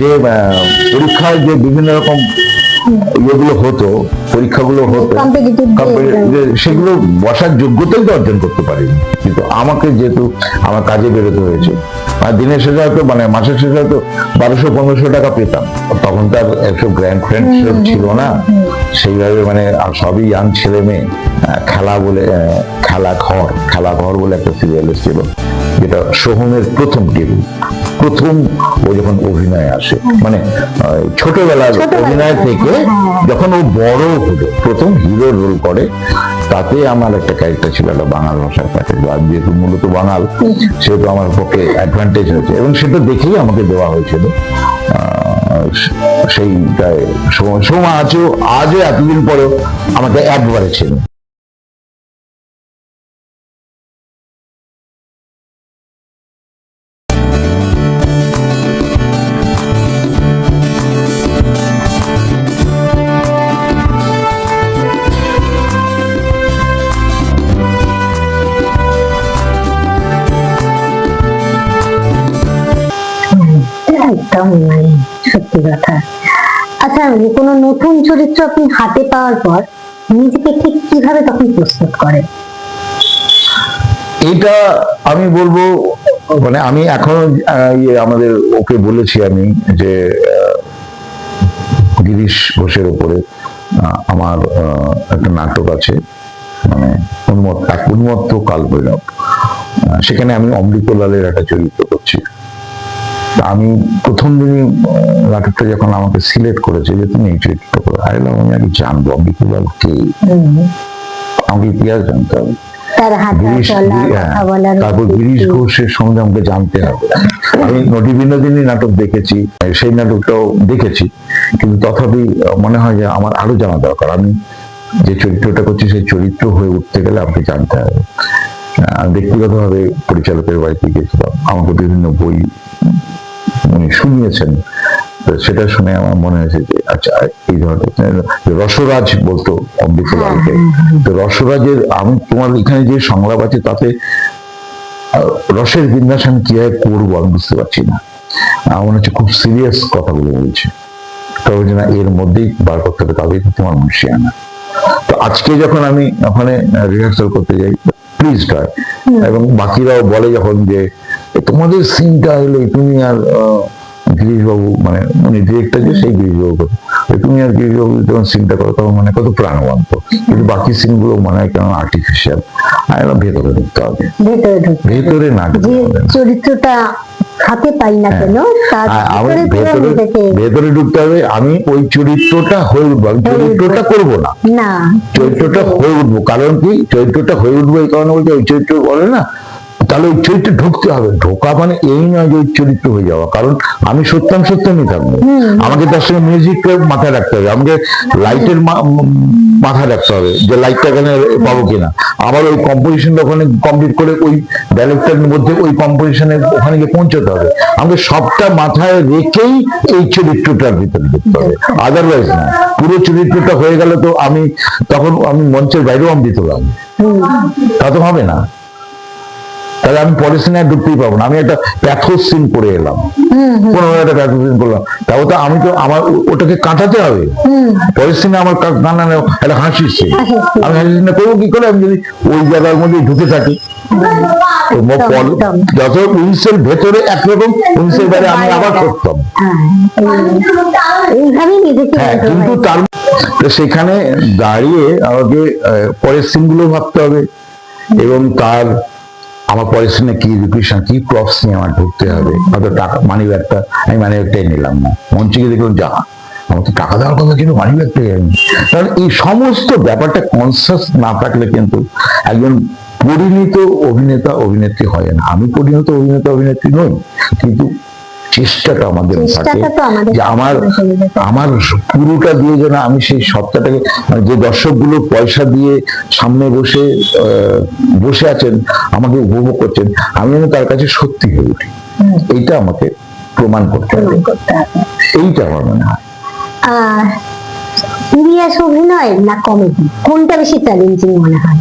যে পরীক্ষায় যে বিভিন্ন রকম ইয়েগুলো হতো, পরীক্ষাগুলো হতো, সেগুলো বসার যোগ্যতাই তো অর্জন করতে পারিনি। কিন্তু আমাকে যেহেতু আমার কাজে বেরোতে হয়েছে, আর দিনের শেষে হয়তো মানে মাসের শেষে হয়তো 1200-1500 টাকা পেতাম। তখন তার একটু গ্র্যান্ড ফ্রেন্ড ছিল না, সেইভাবে মানে সবই ইয়াং ছেলে মেয়ে। খেলা বলে খেলা ঘর বলে একটা সিরিয়াল ছিল, যেটা সোহমের প্রথম ডেবিউট, প্রথম ও যখন অভিনয় আসে, মানে ছোটবেলার অভিনয় থেকে যখন ও বড় হলো, প্রথম হিরো রোল করে, তাতে আমার একটা ক্যারেক্টার ছিল, একটা বাঙাল ভাষার ক্যারেক্টার। আর যেহেতু মূলত বাঙাল, সেহেতু আমার পক্ষে অ্যাডভান্টেজ হয়েছে, এবং সেটা দেখেই আমাকে দেওয়া হয়েছিল। সেইটাই সময় আজও এতদিন পরেও আমাকে একবারে ছিল। একদম মানে সত্যি কথা। আচ্ছা, কোনো নতুন চরিত্র আপনি হাতে পাওয়ার পর নিজেকে ঠিক কিভাবে তখন প্রস্তুত করেন? এটা আমি বলবো, মানে আমি এখনো আমাদের ওকে বলেছি আমি যে গিরিশ ঘোষের উপরে আমার একটা নাটক আছে, মানে উন্মত্ত কালবৈরব। সেখানে আমি অমৃতলালের একটা চরিত্র করছি। আমি প্রথম দিনই নাটকটা যখন আমাকে সিলেক্ট করেছে যে তুমি এই চরিত্রটা করো, আমি আগে জানবো অমৃতলাল কে, আমাকে ইতিহাস জানতে হবে, তারপর গিরিশ ঘোষের সঙ্গে আমাকে জানতে হবে। আমি নটি বিনোদিনী নাটক দেখেছি, সেই নাটকটাও দেখেছি, কিন্তু তথাপি মনে হয় যে আমার আরো জানা দরকার। আমি যে চরিত্রটা করছি সেই চরিত্র হয়ে উঠতে গেলে আমাকে জানতে হবে। ব্যক্তিগতভাবে পরিচালকের বাড়িতে গিয়েছিলাম, আমাকে বিভিন্ন বই উনি শুনিয়েছেন, সেটা শুনে আমার মনে হয়েছে যে আচ্ছা, এই ধরনের রসরাজ বলতো অমৃতলালকে, তো রসরাজের আমি তোমার এখানে যে সংলাপ আছে তাতে রসের বিন্যাস আমি কিভাবে করবো আমি বুঝতে পারছি না। আমার মনে হচ্ছে খুব সিরিয়াস কথাগুলো বলছে, তবে যে না এর মধ্যেই বার করতে হবে, তবে তোমার মুন্সিয়ানা। তো আজকে যখন আমি ওখানে রিহার্সাল করতে যাই, প্লিজ হয়, এবং বাকিরাও বলে যখন যে তোমাদের সিনটা হলো তুমি আর গিরিশবাবু, মানে উনি ডিরেক্টর যে সেই গিরিশবাবু, তুমি আর গিরিশবাবু যখন সিনটা করো তখন মানে কত প্রাণবন্ত, কিন্তু বাকি সিন গুলো মনে হয় কেমন আর্টিফিশিয়াল। ভেতরে ঢুকতে হবে, ভেতরে না চরিত্রটা হাতে পাই না কেন, ভেতরে ঢুকতে হবে। আমি ওই চরিত্রটা হয়ে উঠবো, আমি চরিত্রটা করবো না, চরিত্রটা হয়ে উঠবো। কারণ কি চরিত্রটা হয়ে উঠবো এই কারণে বলছে, ওই চরিত্র বলে না, তাহলে ওই চরিত্রে ঢুকতে হবে। ঢোকা মানে এই নয় যে ওই চরিত্র হয়ে যাওয়া, কারণ আমি সত্যমই থাকবো। আমাকে তার সঙ্গে মিউজিকটা মাথায় রাখতে হবে, আমাকে লাইটের মাথায় রাখতে হবে যে লাইটটা এখানে পাবো কিনা, আবার ওই কম্পোজিশনটা ওখানে কমপ্লিট করে ওই ডাইরেক্টরের মধ্যে ওই কম্পোজিশনে ওখানে গিয়ে পৌঁছতে হবে। আমাকে সবটা মাথায় রেখেই এই চরিত্রটার ভিতরে ঢুকতে হবে, আদারওয়াইজ না। পুরো চরিত্রটা হয়ে গেলে তো আমি তখন আমি মঞ্চের বাইরেও অমৃত লাগবে, তা তো হবে না। তাহলে আমি পরের সিনে ঢুকতেই পারবো না। আমি একটা প্যাথোস সিন করে এলাম, কোনো একটা প্যাথোস সিন করলাম, তাও তো আমি তো আমার ওটাকে কাটাতে হবে। পরের সিনে আমার কাটানো একটা হাসির সিন, আমি হাসির সিনে করবো কি করে, আমি যদি ওই জায়গার মধ্যে ঢুকে থাকি। যত উইন্সের ভেতরে একরকম, উইন্সের বাইরে আমি আবার করতাম। হ্যাঁ, কিন্তু তার সেখানে দাঁড়িয়ে আমাকে পরের সিন গুলো ভাবতে হবে, এবং তার আমার পরের সিনে কি রিকুয়েশন, কি প্রপস নিয়ে আমার ঢুকতে হবে। হয়তো টাকা মানি ব্যাগটা, আমি মানি ব্যাগটাই নিলাম না, মঞ্চে গিয়ে দেখলাম যা আমার তো টাকা দেওয়ার কথা, কিন্তু মানি ব্যাগটাই যায়নি। কারণ এই সমস্ত ব্যাপারটা কনসাস না থাকলে কিন্তু একজন পরিণত অভিনেতা অভিনেত্রী হয় না। আমি পরিণত অভিনেতা অভিনেত্রী নই, কিন্তু চেষ্টাটা আমাদের থাকে যে আমার পুরোটা দিয়ে যেন আমি সেই সত্তাটাকে, যে দর্শকগুলো পয়সা দিয়ে সামনে বসে আছেন, আমাকে উপভোগ করছেন, আমি যেন তার কাছে সত্যি হয়ে উঠি, এইটা আমাকে প্রমাণ করতে হবে। এইটা আমার মনে হয়। সিরিয়াস অভিনয় না কমেডি, কোনটা বেশি চ্যালেঞ্জিং মনে হয়?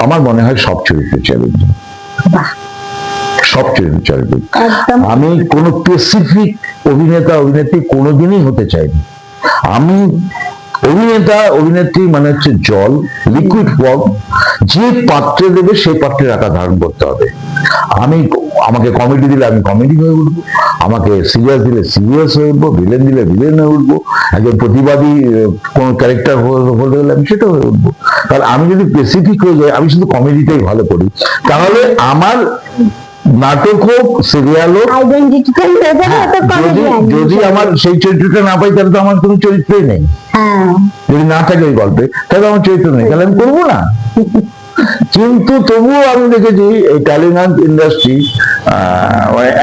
আমার মনে হয় সব চরিত্র চ্যালেঞ্জিং, সব চরিত্র একদম। আমি কোনো স্পেসিফিক অভিনেতা অভিনেত্রী কোনোদিনই হতে চাইনি। আমি অভিনেতা অভিনেত্রী মানে হচ্ছে জল, লিকুইড ফর্ম, যে পাত্রে দেবে সেই পাত্রের আকার ধারণ করতে হবে। আমাকে কমেডি দিলে আমি কমেডি হয়ে উঠবো, আমাকে সিরিয়াস দিলে সিরিয়াস হয়ে উঠবো, ভিলেন দিলে ভিলেন হয়ে উঠবো, একজন প্রতিবাদী কোন ক্যারেক্টার হতে গেলে আমি সেটা হয়ে উঠবো। কারণ আমি যদি স্পেসিফিক হয়ে যাই, আমি শুধু কমেডিটাই ভালো করি, তাহলে আমার নাটক হোক সিরিয়াল হোক, আইডেন্টিটি হয়ে যাবে তো যদি আমার সেই চরিত্রটা না পাই তাহলে তো আমার কোনো চরিত্রই নেই। হ্যাঁ, যদি না থাকে ওই গল্পে তাহলে আমার চরিত্র নেই, তাহলে আমি করবো না। কিন্তু তবুও আমি দেখেছি এই ট্যালেন্ট ইন্ডাস্ট্রি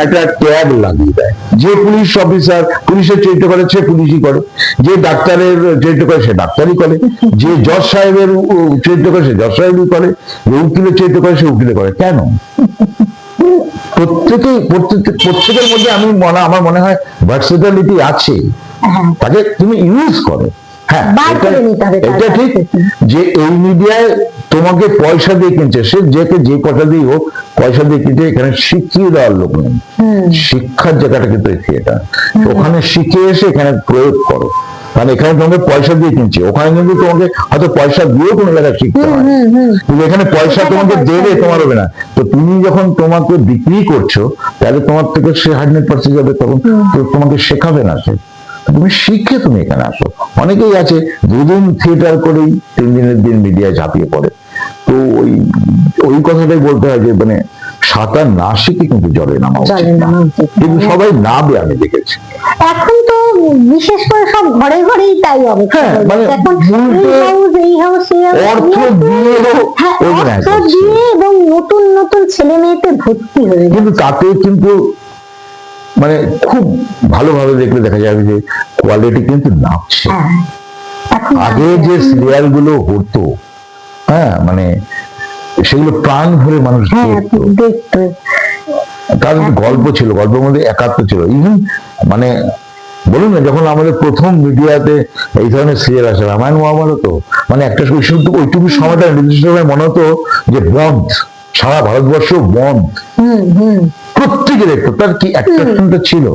একটা ট্যাগ লাগিয়ে দেয়। যে পুলিশ অফিসার পুলিশের চরিত্র করে সে পুলিশই করে, যে ডাক্তারের চরিত্র করে সে ডাক্তারই করে, যে জজ সাহেবের চরিত্র করে সে জজ সাহেবই করে, যে উকিলের চরিত্র করে সে উকিলে করে। কেন? প্রত্যেকের মধ্যে আমার মনে হয় ভার্সেটালিটি আছে, হ্যাঁ, তাকে তুমি ইউজ করো। হ্যাঁ, বার করে নিতে হবে তার এটা ঠিক কাছ থেকে। যে এই মিডিয়ায় তোমাকে পয়সা দিয়ে কিনছে, সে যে কথা দিয়ে হোক পয়সা দিয়ে কিনছে। এখানে শিখিয়ে দেওয়ার লোক নেই, শিক্ষার জায়গাটা কিন্তু এই থিয়েটার। ওখানে শিখে এসে এখানে প্রয়োগ করো, কারণ এখানে তোমাকে পয়সা দিয়ে কিনছে, ওখানে কিন্তু তোমাকে হয়তো পয়সা দিয়েও কোনো জায়গায় শিখতে হয়, কিন্তু এখানে পয়সা তোমাকে দেবে, তোমার হবে না। তো তুমি যখন তোমাকে বিক্রি করছো, তাহলে তোমার থেকে সে 100% যাবে, তখন তো তোমাকে শেখাবে না সে, তুমি শিখে তুমি এখানে আসো। অনেকেই আছে 2 দিন থিয়েটার করেই 3 দিনের দিন মিডিয়ায় ঝাঁপিয়ে পড়ে। তো ওই কথাটাই বলতে হয় যে মানে সাঁতার না শিখে কিন্তু জলে নামা উচিত না। কিন্তু সবাই নামবে, আমি দেখেছি। এখন তো বিশেষ করে সব ঘরে ঘরেই তাই অবস্থা। হ্যাঁ, মানে এখন এই হাউস অর্থ দিয়ে অর্থ দিয়ে এবং নতুন নতুন ছেলে মেয়েতে ভর্তি হয়ে কিন্তু তাতে কিন্তু মানে খুব ভালোভাবে দেখলে দেখা যাবে যে কোয়ালিটি কিন্তু নামছে। আগে যে সিরিয়াল গুলো হতো, হ্যাঁ, মানে সেগুলো প্রাণ ভরে মানুষ দেখতো, তার গল্প ছিল, গল্পের মধ্যে একাত্ম ছিল। ইভেন মানে বলুন না, যখন আমাদের প্রথম মিডিয়াতে এই ধরনের সিরিয়াল আসে রামায়ণ মহাভারত, মানে একটা ওইটুকু সময়টা নির্দিষ্ট সময় মনে হতো যে বন্ধ, সারা ভারতবর্ষ বন্ধ, প্রত্যেকে দেখতো, তার কি অ্যাট্রাকশনটা ছিল।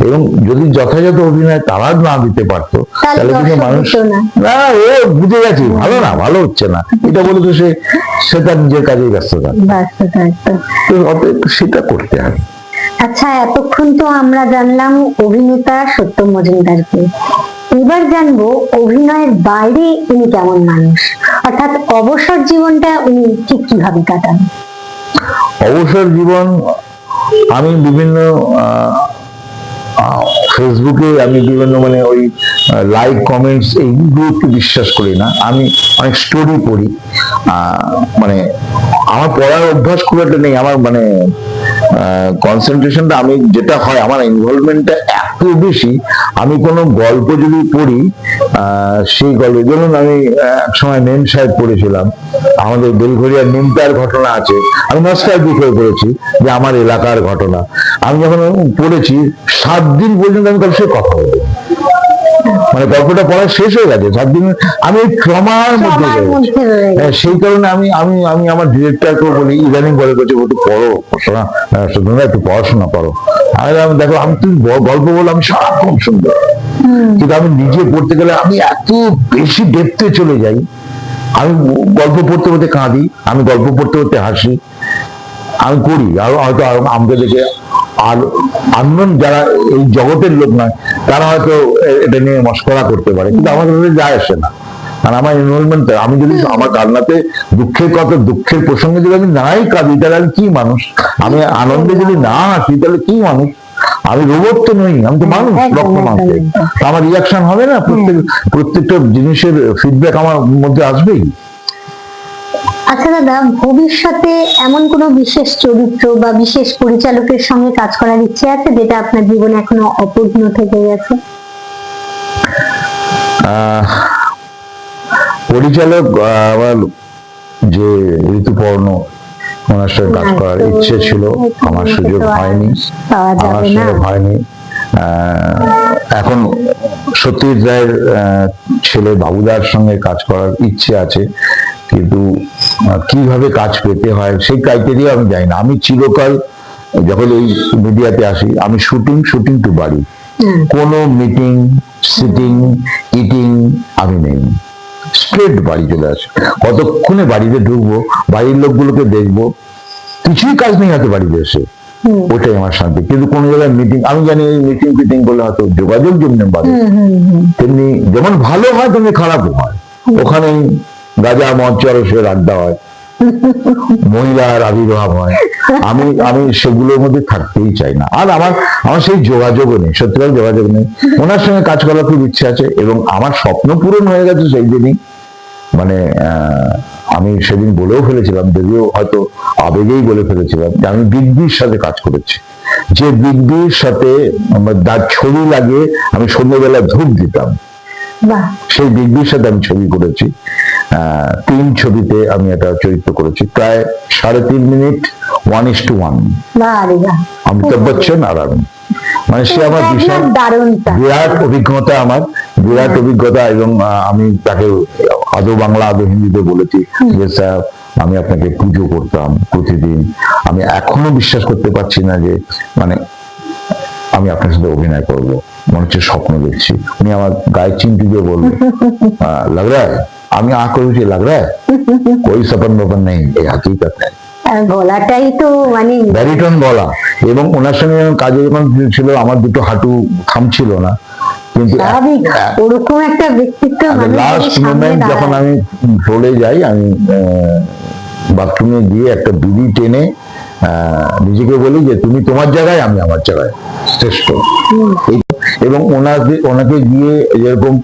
এবং যদি যথাযথ অভিনয় তারা না দিতে পারতো, তাহলে কিন্তু মানুষ না, ও বুঝে গেছে ভালো না, ভালো হচ্ছে না, এটা বলে তো সে তার নিজের কাজেই ব্যস্ত থাকে। সেটা করতে হবে। আচ্ছা, এতক্ষণ তো আমরা জানলাম অভিনেতা সত্য মজুমদারকে, এবার জানবো অভিনয়ের বাইরে উনি কেমন মানুষ, অর্থাৎ অবসর জীবনটা উনি ঠিক কিভাবে কাটান। অবসর জীবন আমি বিভিন্ন ফেসবুকে আমি বিভিন্ন মানে ওই লাইক কমেন্টস এইগুলোকে বিশ্বাস করি না। আমি অনেক স্টোরি পড়ি, মানে আমার পড়ার অভ্যাস খুব একটা নেই। আমার মানে কনসেন্ট্রেশনটা আমি যেটা হয়, আমার ইনভলভমেন্টটা এত বেশি, আমি কোনো গল্প যদি পড়ি সেই গল্প, যেমন আমি এক সময় মেম সাহেব পড়েছিলাম, আমাদের বেলঘরিয়ার নিমতার ঘটনা আছে, আমি নস্টালজিক হয়ে পড়েছি যে আমার এলাকার ঘটনা। আমি যখন পড়েছি 7 দিন পর্যন্ত আমি তার সাথে কথা বলি, মানে গল্পটা পড়া শেষ হয়ে গেছে 7 দিন, আমি ওই ট্রমার মধ্যে সেই কারণে আমি আমার ডিরেক্টরকে বলি, ইদানিং বলে করছে একটু পড়ো পড়াশোনা, একটু পড়াশোনা করো। আমি দেখো, আমি তুমি গল্প বলো, আমি সারাক্ষণ শুনবো, কিন্তু আমি নিজে পড়তে গেলে আমি এত বেশি ডেপথে চলে যাই। আমি গল্প পড়তে পড়তে কাঁদি, আমি গল্প পড়তে পড়তে হাসি, আমি করি। আর হয়তো আমাকে দেখে আর আননোন যারা এই জগতের লোক নয়, তারা হয়তো এটা নিয়ে মস্করা করতে পারে, কিন্তু আমার কাছে যায় আসে না। আর আমার ইনভলভমেন্ট, আমি যদি আমার কান্নাতে দুঃখের কথা, দুঃখের প্রসঙ্গে যদি আমি নাই কাঁদি, তাহলে আমি কি মানুষ? আমি আনন্দে যদি না হাসি, তাহলে কি মানুষ? আমি রোবট তো নই, আমি তো মানুষ, রক্ত মাংস। আমার রিয়াকশন হবে না? প্রত্যেকটা জিনিসের ফিডব্যাক আমার মধ্যে আসবেই। আচ্ছা দাদা, ভবিষ্যতে এমন কোনো বিশেষ চরিত্র বা বিশেষ পরিচালকের সঙ্গে কাজ করার ইচ্ছে আছে, যেটা আপনার জীবনে এখনো অপূর্ণ থেকে গেছে? পরিচালক আমার যে ঋতুপর্ণ, ওনার সাথে কাজ করার ইচ্ছে ছিল, আমার সুযোগ হয়নি। এখন সত্যজিৎ রায়ের ছেলে বাবুদার সঙ্গে কাজ করার ইচ্ছে আছে, কিন্তু কিভাবে কাজ পেতে হয় সেই ক্রাইটেরিয়া আমি জানি না। আমি চিরকাল যখন এই মিডিয়াতে আসি, আমি শুটিং টু বাড়ি, কোনো মিটিং, সিটিং, ইটিং আমি নেই, স্ট্রেট বাড়ি চলে আসি। কতক্ষণে বাড়িতে ঢুকবো, বাড়ির লোকগুলোকে দেখবো, কিছুই কাজ নেই হাতে বাড়িতে এসে, ওটাই আমার শান্তি। কিন্তু কোনো জায়গায় মিটিং, আমি জানি এই মিটিং ফিটিং করলে হয়তো যোগাযোগ যেমনি বাড়ে, তেমনি যেমন ভালো হয় তেমনি খারাপও হয়। ওখানেই গাঁজা মদ চরসের আড্ডা হয়, মহিলার আবির্ভাব হয়। আমি সেগুলোর মধ্যে থাকতেই চাই না। আর আমার সেই যোগাযোগও নেই, সত্যিকার যোগাযোগ নেই। ওনার সঙ্গে কাজ করার খুব ইচ্ছে আছে এবং আমার স্বপ্ন পূরণ হয়ে গেছে সেই দিনই। মানে আমি সেদিন বলেও ফেলেছিলাম, যদিও হয়তো আবেগেই বলে ফেলেছিলাম, যে আমি বিগ বির সাথে কাজ করেছি। যে বিগ বির সাথে তার ছবি লাগিয়ে আমি সন্ধ্যেবেলা ধূপ দিতাম, সেই বিগ বির সাথে আমি ছবি করেছি। 3 ছবিতে আমি একটা চরিত্র করেছি, প্রায় 3.5 মিনিট, 1:1। অমিতাভ বচ্চন আর আমি, মানে সে আমার বিশাল বিরাট অভিজ্ঞতা, আমার বিরাট অভিজ্ঞতা। এবং আমি তাকে আদৌ বাংলা আদৌ হিন্দিতে বলেছি যে স্যার আমি আপনাকে পুজো করতাম প্রতিদিন, আমি এখনো বিশ্বাস করতে পারছি না যে মানে আমি আপনার সাথে অভিনয় করবো, মনে হচ্ছে স্বপ্ন দেখছি। উনি আমার গায়ে চিমটি দিয়ে বলবেন, লাগ রা হ্যায়, আমি আঁখ করেছি, লাগ রা হ্যায়, কোই সপন বপন নেই, এই হাকিকত হ্যায়। গলাটাই তো মানে ব্যারিটন গলা। এবং ওনার সঙ্গে কাজে যখন ছিল, আমার দুটো হাঁটু থামছিল না, কিন্তু ওরকম একটা ব্যক্তিত্ব, লাস্ট মোমেন্ট যখন আমি চলে যাই, আমি বাথরুমে গিয়ে একটা বিড়ি টেনে নিজেকে বলি যে তুমি তোমার জায়গায়, আমি আমার জায়গায়, শ্রেষ্ঠ। এবং ওনাকে গিয়ে যেরকম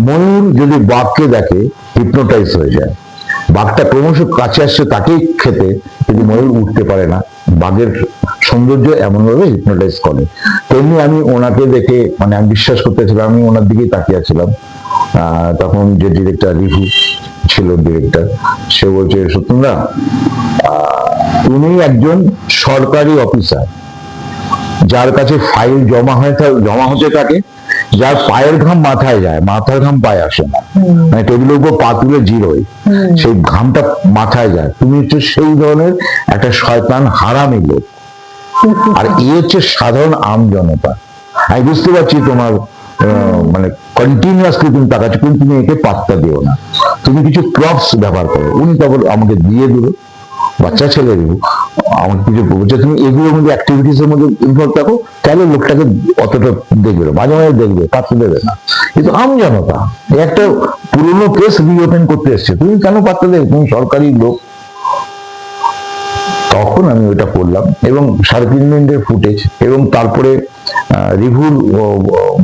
ময়ূর যদি বাঘকে দেখে হিপনোটাইজ হয়ে যায়, বাঘটা ক্রমশ কাছে আসছে তাকেই খেতে, কিন্তু ময়ূর উঠতে পারে না, বাঘের সৌন্দর্য এমন ভাবে হিপনোটাইজ করে। তেমনি আমি ওনাকে দেখে মানে আমি বিশ্বাস করতেছিলাম, আমি ওনার দিকেই তাকিয়ে আছিলাম। তখন যে ডিরেক্টর রিভু ছিল, ডিরেক্টর, সে বলছে সত্যেন্দ্র, তুমি একজন সরকারি অফিসার, যার কাছে ফাইল জমা হতে থাকে, যার পায়ের ঘাম মাথায় যায়, মাথার ঘাম পায়ে আসে না, মানে টেবিলের উপর পা তুলে জিরোয়, সেই ঘামটা মাথায় যায়। তুমি হচ্ছে সেই ধরনের একটা শয়তান হারামি লোক, আর এই হচ্ছে সাধারণ আম জনতা। আমি বুঝতে পারছি তোমার মানে কন্টিনিউয়াসলি তুমি তাকাচ্ছ, কিন্তু তুমি একে পাত্তা দিও না, তুমি কিছু প্রপস ব্যবহার করো। উনি তখন আমাকে দিয়ে দিল, বাচ্চা ছেলে দিব, আমাকে কিছু বলছে তুমি এগুলোর মধ্যে অ্যাক্টিভিটিস এর মধ্যে ইনভলভ থাকো, তাহলে লোকটাকে অতটা দেখবে না, মাঝে মাঝে দেখবে, পাত্তা দেবে না। কিন্তু আম জনতা একটা পুরোনো কেস রিওপেন করতে এসছে, তুমি কেন পাত্তা দেবে, তুমি সরকারি লোক। তখন আমি ওইটা করলাম এবং 3.5 মিনিটের ফুটেজ। এবং তারপরে রিভুর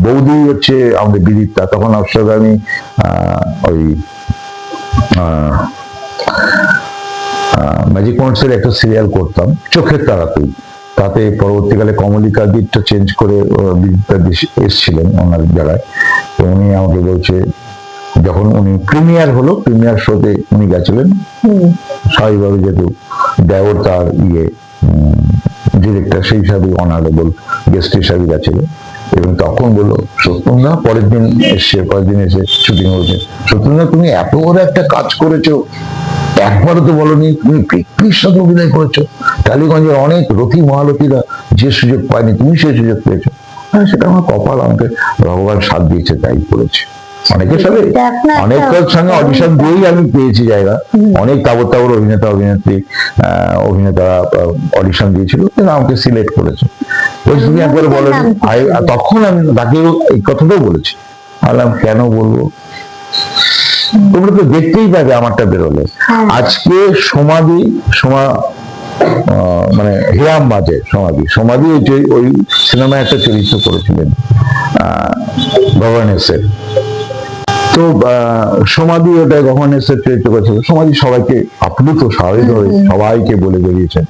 বৌদি হচ্ছে আমাদের বিদিতা, তখন ওর সাথে আমি ওই ম্যাজিক মোটসের একটা সিরিয়াল করতাম, চোখের তারাতেই। তাতে পরবর্তীকালে কমলিকা দিকটা চেঞ্জ করে বিদিতা এসছিলেন ওনার জায়গায়। তো উনি আমাকে বলছে, যখন উনি প্রিমিয়ার হলো, প্রিমিয়ার শোতে উনি গেছিলেন স্বাভাবিকভাবে, যেহেতু দেওর তার ডিরেক্টর, সেই হিসাবে অনারেবল গেস্ট হিসাবে গেছিল। এবং তখন বললো সত্যেন্দ্র, পরের দিন এসে শুটিং হয়েছে, সত্যেন্দ্র তুমি এত বড় একটা কাজ করেছো, একবারও তো বলনি তুমি পৃথ্বীর সাথে অভিনয় করেছো, টালিগঞ্জের অনেক রথী মহারথীরা যে সুযোগ পায়নি, তুমি সেই সুযোগ পেয়েছো। সেটা আমার কপাল, আমাকে ভগবান সাথ দিয়েছে, তাই করেছি। অনেকের সাথে অনেকের সঙ্গে অডিশন দিয়েই আমি পেয়েছি জায়গা। অনেক তাবর তাবর অভিনেত্রী অভিনেতারা অডিশন দিয়েছিল, কিন্তু আমাকে সিলেক্ট করেছে। তুমি একবার বলো, তখন আমি তাকে এই কথাটাও বলেছি, বললাম কেন বলবো, তোমরা তো দেখতেই পাবে আমারটা বেরোলে। আজকে মানে হিরাম বাজে সমাধি ওই সিনেমায় একটা চরিত্র করেছিলেন গভর্নেন্সের। তো সমাধি ওটা গভর্নেন্সের চরিত্র করেছিল। সমাধি সবাইকে আপ্লুত, স্বাভাবিকভাবে সবাইকে বলে বেরিয়েছেন